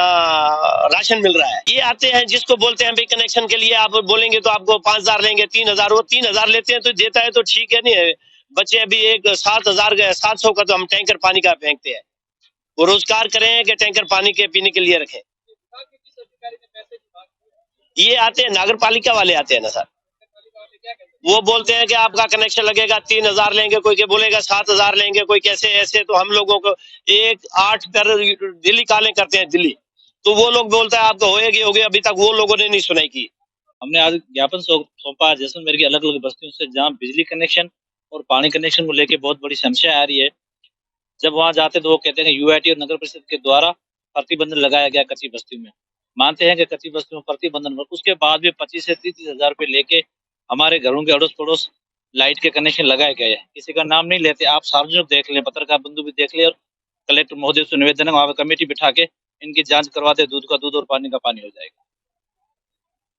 राशन मिल रहा है। ये आते हैं जिसको बोलते हैं भाई कनेक्शन के लिए आप बोलेंगे तो आपको 5000 लेंगे, 3000, वो 3000 लेते हैं तो देता है तो ठीक है, नहीं बच्चे अभी एक 7000 700 का तो हम टैंकर पानी का फेंकते हैं। वो रोजगार करें कि टैंकर पानी के पीने के लिए रखें। ये आते हैं, नागर पालिका वाले आते हैं ना सर, वो बोलते हैं कि आपका कनेक्शन लगेगा 3000 लेंगे, कोई के बोलेगा 7000 लेंगे, कोई कैसे ऐसे। तो हम लोगों को 1 8 दिल्ली कालें करते हैं, दिल्ली तो वो लोग बोलता है आपको होगी, अभी तक वो लोगों ने नहीं सुनाई की। हमने आज ज्ञापन सौंपा जैसलमेर की अलग अलग बस्तियों से, जहाँ बिजली कनेक्शन और पानी कनेक्शन को लेकर बहुत बड़ी समस्या आ रही है। जब वहाँ जाते तो वो कहते हैं कि यूआईटी और नगर परिषद के द्वारा प्रतिबंधन लगाया गया कच्ची बस्तियों में। मानते हैं कि कच्ची बस्तियों में प्रतिबंधन, उसके बाद भी 25 से 30 हजार रुपये लेके हमारे घरों के अड़ोस पड़ोस लाइट के कनेक्शन लगाए गए हैं। किसी का नाम नहीं लेते, आप सार्वजनिक देख लें, पत्रकार बंधु भी देख ले, और कलेक्टर महोदय से निवेदन है वहाँ पे कमेटी बिठा के इनकी जांच करवा दे, दूध का दूध और पानी का पानी हो जाएगा।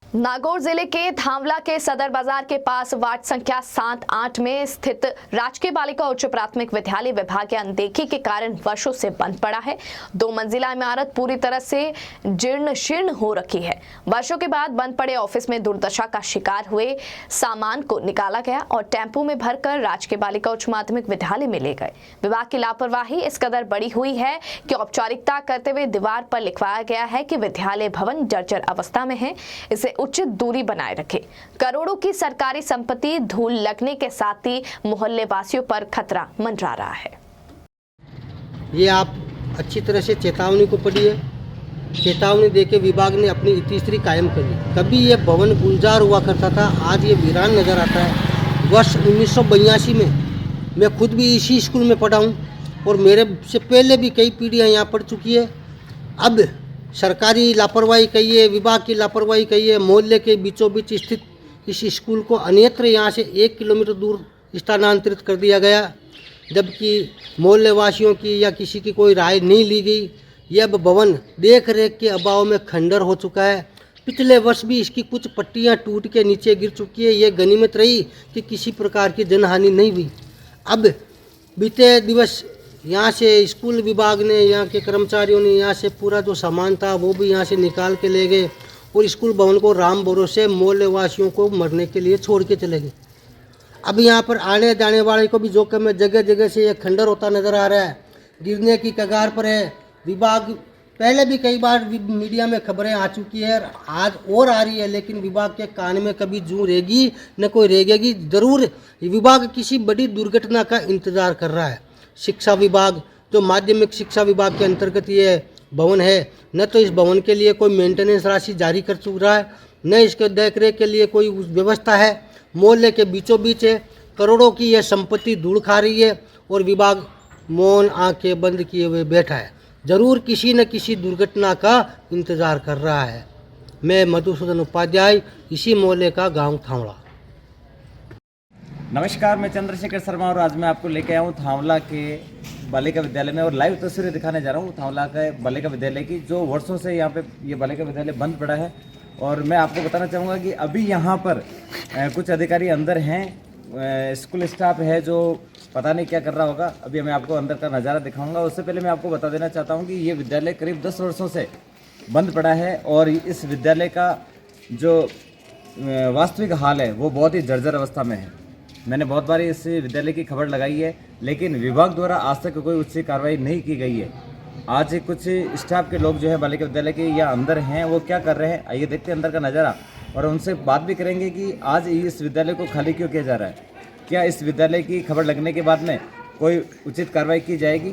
नागौर जिले के धामला के सदर बाजार के पास वार्ड संख्या 7-8 में स्थित राजकीय बालिका उच्च प्राथमिक विद्यालय विभागीय अनदेखी के कारण वर्षों से बंद पड़ा है। 2 मंजिला इमारत पूरी तरह से जीर्ण शीर्ण हो रखी है। वर्षों के बाद बंद पड़े ऑफिस में दुर्दशा का शिकार हुए सामान को निकाला गया और टेम्पो में भरकर राजकीय बालिका उच्च माध्यमिक विद्यालय में ले गए। विभाग की लापरवाही इस कदर बड़ी हुई है कि औपचारिकता करते हुए दीवार पर लिखवाया गया है कि विद्यालय भवन जर्जर अवस्था में है, इसे उचित दूरी बनाए रखे। करोड़ों की सरकारी संपत्ति धूल लगने के साथ ही मोहल्ले वासियों पर खतरा मंडरा रहा है। ये आप अच्छी तरह से चेतावनी को पढ़िए। चेतावनी देके विभाग ने अपनी इतिश्री कायम कर ली। कभी ये भवन गुलजार हुआ करता था, आज ये वीरान नजर आता है। वर्ष 1982 में मैं खुद भी इसी स्कूल में पढ़ा हूँ और मेरे से पहले भी कई पीढ़ियाँ यहाँ पढ़ चुकी है। अब सरकारी लापरवाही कहिए, विभाग की लापरवाही कहिए, मोहल्ले के बीचों बीच स्थित इस स्कूल को अन्यत्र यहाँ से 1 किलोमीटर दूर स्थानांतरित कर दिया गया, जबकि मोहल्ले वासियों की या किसी की कोई राय नहीं ली गई। यह भवन देख रेख के अभाव में खंडर हो चुका है। पिछले वर्ष भी इसकी कुछ पट्टियाँ टूट के नीचे गिर चुकी है। ये गनीमत रही कि किसी प्रकार की जनहानि नहीं हुई। अब बीते दिवस यहाँ से स्कूल विभाग ने, यहाँ के कर्मचारियों ने यहाँ से पूरा जो सामान था वो भी यहाँ से निकाल के ले गए और स्कूल भवन को राम भरोसे मोहल्ले वासियों को मरने के लिए छोड़ के चले गए। अब यहाँ पर आने जाने वाले को भी जोखिम है। जगह जगह से ये खंडर होता नज़र आ रहा है, गिरने की कगार पर है। विभाग पहले भी कई बार मीडिया में खबरें आ चुकी है, आज और आ रही है, लेकिन विभाग के कान में कभी जूं रहेगी न कोई रहेगी। ज़रूर विभाग किसी बड़ी दुर्घटना का इंतज़ार कर रहा है। शिक्षा विभाग, जो माध्यमिक शिक्षा विभाग के अंतर्गत ये भवन है, न तो इस भवन के लिए कोई मेंटेनेंस राशि जारी कर चुक रहा है, न इसके देखरेख के लिए कोई व्यवस्था है। मोहल्ले के बीचों बीच है, करोड़ों की यह संपत्ति धूल खा रही है और विभाग मौन आंखें बंद किए हुए बैठा है। जरूर किसी न किसी दुर्घटना का इंतजार कर रहा है। मैं मधुसूदन उपाध्याय, इसी मोहल्ले का गांव थावड़ा। नमस्कार, मैं चंद्रशेखर शर्मा और आज मैं आपको लेके आया हूँ थावला के बालिका विद्यालय में और लाइव तस्वीरें दिखाने जा रहा हूँ थावला के बालिका विद्यालय की, जो वर्षों से यहाँ पे ये बालिका विद्यालय बंद पड़ा है। और मैं आपको बताना चाहूँगा कि अभी यहाँ पर कुछ अधिकारी अंदर हैं, स्कूल स्टाफ है जो पता नहीं क्या कर रहा होगा। अभी मैं आपको अंदर का नज़ारा दिखाऊंगा। उससे पहले मैं आपको बता देना चाहता हूँ कि ये विद्यालय करीब 10 वर्षों से बंद पड़ा है और इस विद्यालय का जो वास्तविक हाल है वो बहुत ही जर्जर अवस्था में है। मैंने बहुत बार इस विद्यालय की खबर लगाई है, लेकिन विभाग द्वारा आज तक कोई उचित कार्रवाई नहीं की गई है। आज कुछ स्टाफ के लोग जो है बालिका विद्यालय के या अंदर हैं, वो क्या कर रहे हैं आइए देखते हैं अंदर का नज़ारा, और उनसे बात भी करेंगे कि आज इस विद्यालय को खाली क्यों किया जा रहा है। क्या इस विद्यालय की खबर लगने के बाद में कोई उचित कार्रवाई की जाएगी?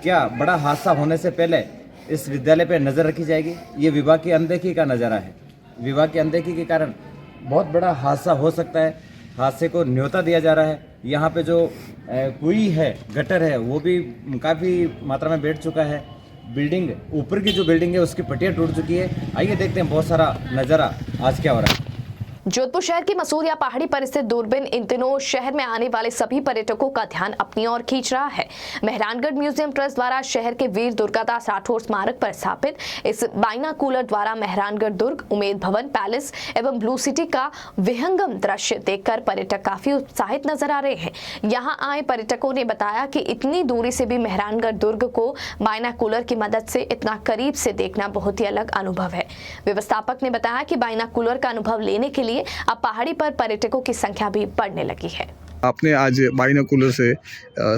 क्या बड़ा हादसा होने से पहले इस विद्यालय पर नज़र रखी जाएगी? ये विभाग की अनदेखी का नज़ारा है। विभाग की अनदेखी के कारण बहुत बड़ा हादसा हो सकता है। हादसे को न्योता दिया जा रहा है। यहाँ पे जो कुई है, गटर है, वो भी काफ़ी मात्रा में बैठ चुका है। बिल्डिंग, ऊपर की जो बिल्डिंग है उसकी पट्टियाँ टूट चुकी है। आइए देखते हैं बहुत सारा नज़ारा आज क्या हो रहा है। जोधपुर शहर की मसूरिया पहाड़ी पर स्थित दूरबीन इन दिनों शहर में आने वाले सभी पर्यटकों का ध्यान अपनी ओर खींच रहा है। मेहरानगढ़ म्यूजियम ट्रस्ट द्वारा शहर के वीर दुर्गादास राठौर स्मारक पर स्थापित इस बाइनाकुलर द्वारा मेहरानगढ़ दुर्ग, उमेद भवन पैलेस एवं ब्लू सिटी का विहंगम दृश्य देखकर पर्यटक काफी उत्साहित नजर आ रहे हैं। यहाँ आए पर्यटकों ने बताया कि इतनी दूरी से भी मेहरानगढ़ दुर्ग को बाइनाकुलर की मदद से इतना करीब से देखना बहुत ही अलग अनुभव है। व्यवस्थापक ने बताया कि बाइनाकुलर का अनुभव लेने के लिए अब पहाड़ी पर पर्यटकों की संख्या भी बढ़ने लगी है। आपने आज बाइनाकुलर से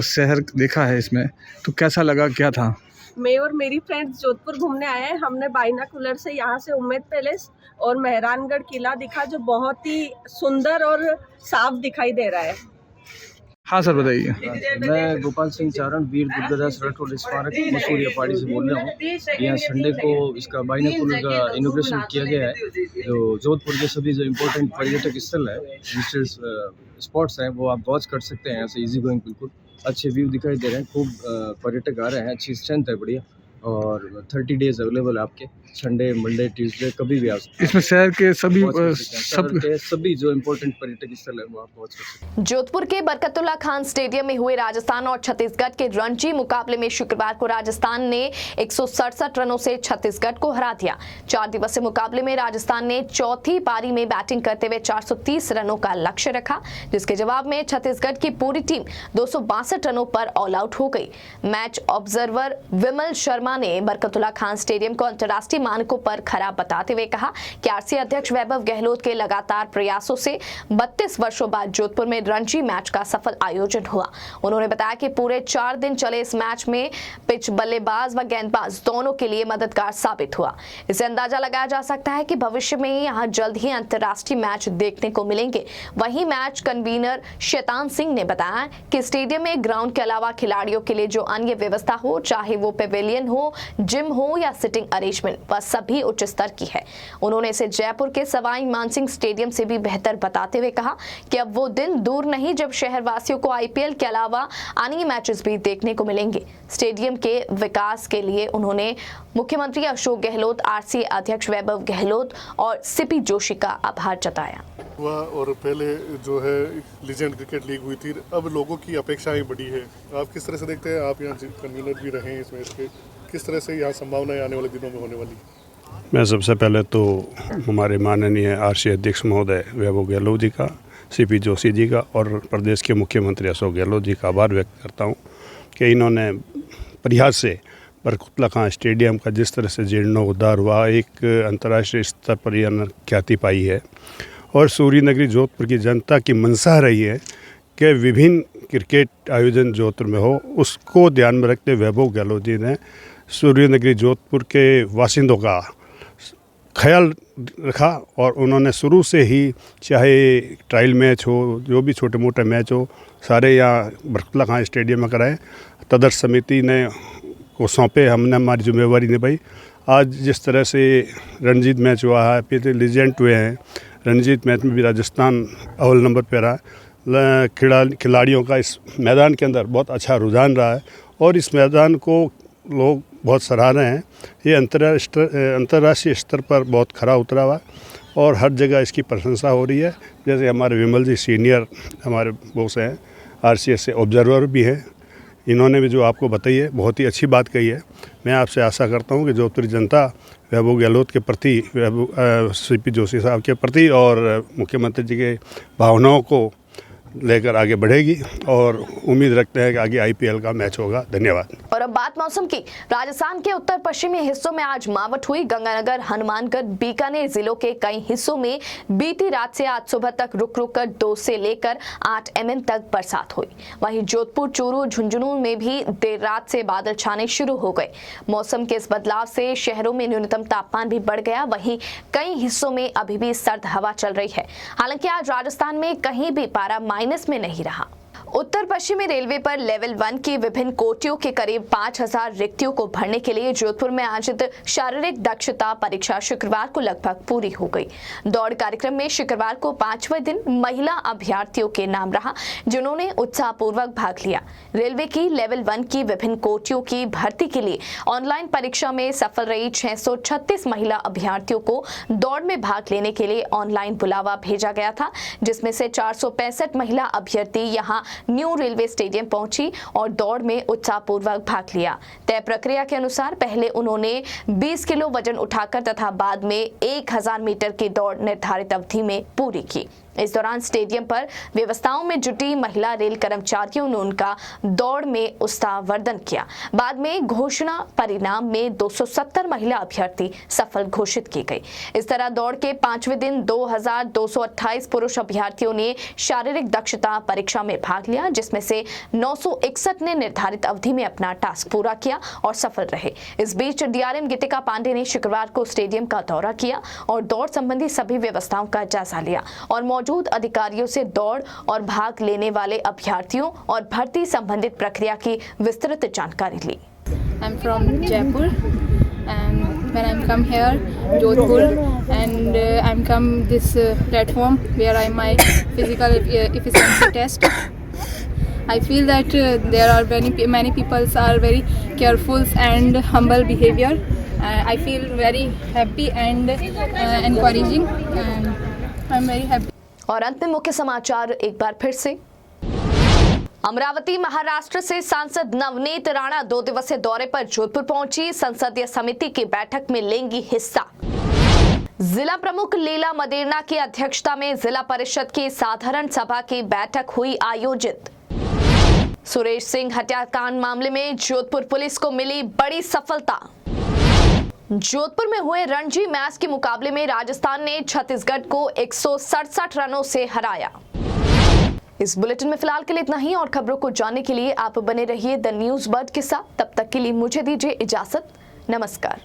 शहर देखा है, इसमें तो कैसा लगा, क्या था? मैं और मेरी फ्रेंड्स जोधपुर घूमने आए हैं। हमने बाइनाकुलर से यहाँ से उम्मेद पैलेस और मेहरानगढ़ किला दिखा, जो बहुत ही सुंदर और साफ दिखाई दे रहा है। हाँ सर बताइए। मैं गोपाल सिंह चारण वीर दुर्गादास राठौड़ स्मारक मसूरिया पहाड़ी से बोल रहा हूँ। यहाँ संडे को इसका बाइनोकुलर का इनोग्रेशन किया गया है। जो जोधपुर के सभी जो इम्पोर्टेंट पर्यटक स्थल है, विजिटर्स स्पॉट्स हैं, वो आप वॉच कर सकते हैं। यहाँ से इजी गोइंग, बिल्कुल अच्छे व्यू दिखाई दे रहे हैं। खूब पर्यटक आ रहे हैं, अच्छी स्ट्रेंथ है, बढ़िया। और 30 डेज अवेलेबल है आपके, संडे मंडे ट्यूसडे कभी भी आ सकते हैं। इसमें शहर के सभी सभी जो इम्पोर्टेंट पर्यटक स्थल है वो आप पहुंच सकते हैं। जोधपुर के बरकतुल्ला खान स्टेडियम में हुए राजस्थान और छत्तीसगढ़ के रणजी मुकाबले में शुक्रवार को राजस्थान ने 167 रनों से छत्तीसगढ़ को हरा दिया। 4 दिवसीय मुकाबले में राजस्थान ने चौथी पारी में बैटिंग करते हुए 430 रनों का लक्ष्य रखा, जिसके जवाब में छत्तीसगढ़ की पूरी टीम 262 रनों पर ऑल आउट हो गई। मैच ऑब्जर्वर विमल शर्मा ने बरकतुल्ला खान स्टेडियम को अंतर्राष्ट्रीय मानकों पर खरा बताते हुए कहा कि आरसीए अध्यक्ष वैभव गहलोत के लगातार प्रयासों से 32 वर्षों बाद जोधपुर में रणजी मैच का सफल आयोजन हुआ। उन्होंने बताया कि पूरे 4 दिन चले इस मैच में पिच बल्लेबाज व गेंदबाज दोनों के लिए मददगार साबित हुआ। इससे अंदाजा लगाया जा सकता है कि भविष्य में यहां जल्द ही अंतर्राष्ट्रीय मैच देखने को मिलेंगे। वहीं मैच कन्वीनर शैतान सिंह ने बताया कि स्टेडियम में ग्राउंड के अलावा खिलाड़ियों के लिए जो अन्य व्यवस्था हो, चाहे वो पेविलियन हो, जिम हो या सिटिंग अरेंजमेंट, वह सभी उच्च स्तर की है। उन्होंने इसे जयपुर के सवाई मानसिंह स्टेडियम से भी बेहतर बताते हुए कहा कि अब वो दिन दूर नहीं जब शहरवासियों को आईपीएल के अलावा अन्य मैचेस भी देखने को मिलेंगे। स्टेडियम के विकास के लिए उन्होंने मुख्यमंत्री अशोक गहलोत, आरसीए अध्यक्ष वैभव गहलोत और सीपी जोशी का आभार जताया। और पहले जो है लीजेंड क्रिकेट लीग हुई थी, अब लोगों की अपेक्षाएं बढ़ी है। आप किस तरह से देखते हैं? आप यहाँ कन्वीनर भी रहे हैं इस मैच के, किस तरह से यहाँ संभावनाएं आने वाले दिनों में होने वाली? मैं सबसे पहले तो हमारे माननीय आरसीए अध्यक्ष महोदय वैभव गहलोत जी का, सीपी जोशी जी का और प्रदेश के मुख्यमंत्री अशोक गहलोत जी का आभार व्यक्त करता हूँ कि इन्होंने प्रयास से बरकतुल्ला खान स्टेडियम का जिस तरह से जीर्णोद्धार हुआ, एक अंतर्राष्ट्रीय स्तर पर यह ख्याति पाई है। और सूर्य नगरी जोधपुर की जनता की मंशा रही है कि विभिन्न क्रिकेट आयोजन जोधपुर में हो। उसको ध्यान में रखते वैभव गहलोत जी ने सूर्य नगरी जोधपुर के वासिंदों का ख्याल रखा और उन्होंने शुरू से ही, चाहे ट्रायल मैच हो, जो भी छोटे मोटे मैच हो, सारे यहाँ बरकतुल्ला खान स्टेडियम में कराए। तदर्थ समिति ने को सौंपे, हमने हमारी जिम्मेवारी निभाई। आज जिस तरह से रणजीत मैच हुआ है, फिर लीजेंड हुए हैं, रणजीत मैच में भी राजस्थान अव्वल नंबर पर रहा। खिलाड़ियों का इस मैदान के अंदर बहुत अच्छा रुझान रहा है और इस मैदान को लोग बहुत सराह रहे हैं। ये अंतर्राष्ट्रीय स्तर पर बहुत खरा उतरा हुआ और हर जगह इसकी प्रशंसा हो रही है। जैसे हमारे विमल जी सीनियर हमारे बॉस हैं, आरसीए से ऑब्जर्वर भी हैं, इन्होंने भी जो आपको बताई है बहुत ही अच्छी बात कही है। मैं आपसे आशा करता हूं कि जोधपुर जनता वैभव गहलोत के प्रति, सीपी जोशी साहब के प्रति और मुख्यमंत्री जी के भावनाओं को लेकर आगे बढ़ेगी और उम्मीद रखते हैं कि आगे आईपीएल का मैच होगा। धन्यवाद। और अब बात मौसम की। राजस्थान के उत्तर पश्चिमी हिस्सों में आज मावठ हुई। गंगानगर, हनुमानगढ़, बीकानेर जिलों के कई हिस्सों में बीती रात से आज सुबह तक रुक रुक कर 2 से लेकर 8 mm तक बरसात हुई। वहीं जोधपुर, चूरू, झुंझुनू में भी देर रात से बादल छाने शुरू हो गए। मौसम के इस बदलाव से शहरों में न्यूनतम तापमान भी बढ़ गया। वहीं कई हिस्सों में अभी भी सर्द हवा चल रही है। हालांकि आज राजस्थान में कहीं भी पारा माइनस में नहीं रहा। उत्तर पश्चिमी रेलवे पर लेवल 1 की विभिन्न कोटियों के करीब 5000 रिक्तियों को भरने के लिए जोधपुर में आयोजित शारीरिक दक्षता परीक्षा शुक्रवार को लगभग पूरी हो गई। दौड़ कार्यक्रम में शुक्रवार को 5वें दिन महिला अभ्यर्थियों के नाम रहा, जिन्होंने उत्साहपूर्वक भाग लिया। रेलवे की लेवल 1 की विभिन्न कोटियों की भर्ती के लिए ऑनलाइन परीक्षा में सफल रही 636 महिला अभ्यर्थियों को दौड़ में भाग लेने के लिए ऑनलाइन बुलावा भेजा गया था, जिसमें से 465 महिला अभ्यर्थी यहां न्यू रेलवे स्टेडियम पहुंची और दौड़ में उत्साहपूर्वक भाग लिया। तय प्रक्रिया के अनुसार पहले उन्होंने 20 किलो वजन उठाकर तथा बाद में 1000 मीटर की दौड़ निर्धारित अवधि में पूरी की। इस दौरान स्टेडियम पर व्यवस्थाओं में जुटी महिला रेल कर्मचारियों ने उनका दौड़ में उत्साहवर्धन किया। बाद में घोषणा परिणाम में 270 महिला अभ्यर्थी सफल घोषित की गई। इस तरह दौड़ के 5वें दिन 2228 पुरुष अभ्यर्थियों ने शारीरिक दक्षता परीक्षा में भाग लिया, जिसमें से 961 ने निर्धारित अवधि में अपना टास्क पूरा किया और सफल रहे। इस बीच डीआरएम गीतिका पांडे ने शुक्रवार को स्टेडियम का दौरा किया और दौड़ संबंधी सभी व्यवस्थाओं का जायजा लिया और मौजूद मौजूद अधिकारियों से दौड़ और भाग लेने वाले अभ्यर्थियों और भर्ती संबंधित प्रक्रिया की विस्तृत जानकारी ली। I'm from Jaipur, and when I'm come here, Jodhpur, and I'm come this platform where I my physical efficiency test. I feel that there are many people are very careful and humble behavior. I feel very happy and encouraging, and I'm very happy. और अंत में मुख्य समाचार एक बार फिर से। अमरावती महाराष्ट्र से सांसद नवनीत राणा 2 दिवसीय दौरे पर जोधपुर पहुंची। संसदीय समिति की बैठक में लेंगी हिस्सा। जिला प्रमुख लीला मदेरना की अध्यक्षता में जिला परिषद की साधारण सभा की बैठक हुई आयोजित। सुरेश सिंह हत्याकांड मामले में जोधपुर पुलिस को मिली बड़ी सफलता। जोधपुर में हुए रणजी मैच के मुकाबले में राजस्थान ने छत्तीसगढ़ को 167 रनों से हराया। इस बुलेटिन में फिलहाल के लिए इतना ही, और खबरों को जानने के लिए आप बने रहिए द न्यूज़ बर्ड के साथ। तब तक के लिए मुझे दीजिए इजाजत। नमस्कार।